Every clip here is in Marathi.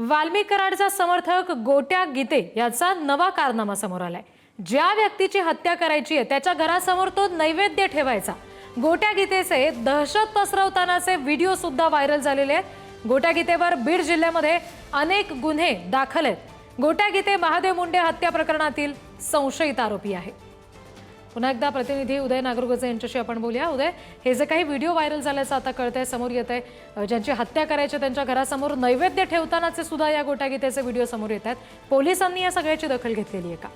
वाल्मिक कराडचा समर्थक गोट्या गीते याचा नवा कारनामा समोर आलाय। ज्या व्यक्तीची हत्या करायची आहे त्याच्या घरासमोर तो नैवेद्य ठेवायचा। गोट्या गीतेचे दहशत पसरवतानाचे व्हिडिओ सुद्धा व्हायरल झालेले आहेत। गोट्या गीतेवर बीड जिल्ह्यामध्ये अनेक गुन्हे दाखल आहेत। गोट्या गीते महादेव मुंडे हत्या प्रकरणातील संशयित आरोपी आहे। पुन्हा एकदा प्रतिनिधी उदय नागरगोजे यांच्याशी आपण बोलूया। उदय, हे जे काही व्हिडिओ व्हायरल झाल्याचं आता कळतंय, समोर येतंय, ज्यांची हत्या करायची त्यांच्या घरासमोर नैवेद्य ठेवतानाचे सुद्धा या गोट्या गीतेचे व्हिडिओ समोर येत आहेत। पोलिसांनी या सगळ्याची दखल घेतलेली आहे का?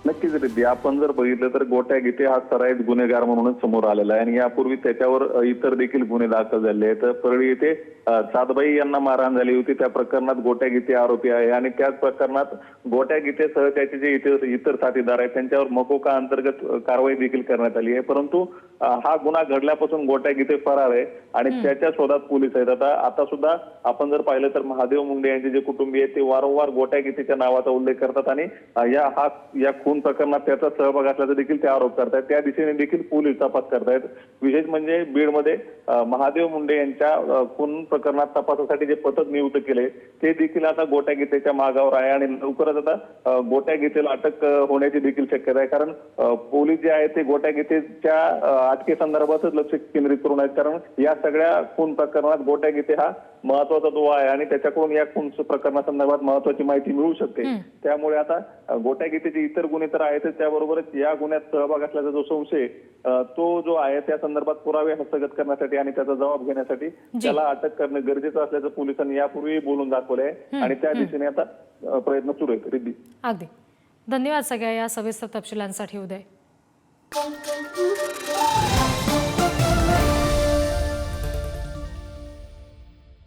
नक्कीच रिद्धी, आपण जर बघितलं तर गोट्या गीते हा सराईत गुन्हेगार म्हणूनच समोर आलेला आहे आणि यापूर्वी त्याच्यावर इतर देखील गुन्हे दाखल झाले आहेत। परळी येथे सातबाई यांना मारहाण झाली होती, त्या प्रकरणात गोट्या गीते आरोपी आहे आणि त्याच प्रकरणात गोट्या गीतेसह त्याचे जे इतर साथीदार आहेत त्यांच्यावर मकोका अंतर्गत कारवाई देखील करण्यात आली आहे। परंतु हा गुन्हा घडल्यापासून गोट्या गीते फरार आहे आणि त्याच्या शोधात पोलीस आहेत। आता सुद्धा आपण जर पाहिलं तर महादेव मुंडे यांचे जे कुटुंबीय आहेत ते वारंवार गोट्या गीतेच्या नावाचा उल्लेख करतात आणि या खून प्रकरणात त्याचा सहभाग असल्याचा देखील ते आरोप करतायत। त्या दिशेने देखील पोलीस तपास करतायत। विशेष म्हणजे बीडमध्ये महादेव मुंडे यांच्या खून प्रकरणात तपासासाठी जे पथक नियुक्त केले ते देखील आता गोट्या गीतेच्या मागावर आहे आणि लवकरच आता गोट्या गीतेला अटक होण्याची देखील शक्यता आहे। कारण पोलीस जे आहेत ते गोट्या गीतेच्या अटकेसंदर्भातच लक्ष केंद्रित करून आहेत, कारण या सगळ्या खून प्रकरणात गोट्या गीते हा महत्वाचा दुवा आहे आणि त्याच्याकडून या खून प्रकरणासंदर्भात महत्वाची माहिती मिळू शकते। त्यामुळे आता गोट्या गीतेचे इतर गुन्हे तर आहेत, त्याबरोबरच या गुन्ह्यात सहभाग असल्याचा जो संशय तो जो आहे त्या संदर्भात पुरावे हस्तगत करण्यासाठी आणि त्याचा जबाब घेण्यासाठी त्याला अटक करणे गरजेचं असल्याचं पोलिसांनी यापूर्वी बोलून दाखवलंय आणि त्या दिशेने आता प्रयत्न सुरू आहेत। रिद्धी, अगदी धन्यवाद सगळ्या या सविस्तर तपशिलांसाठी उदय।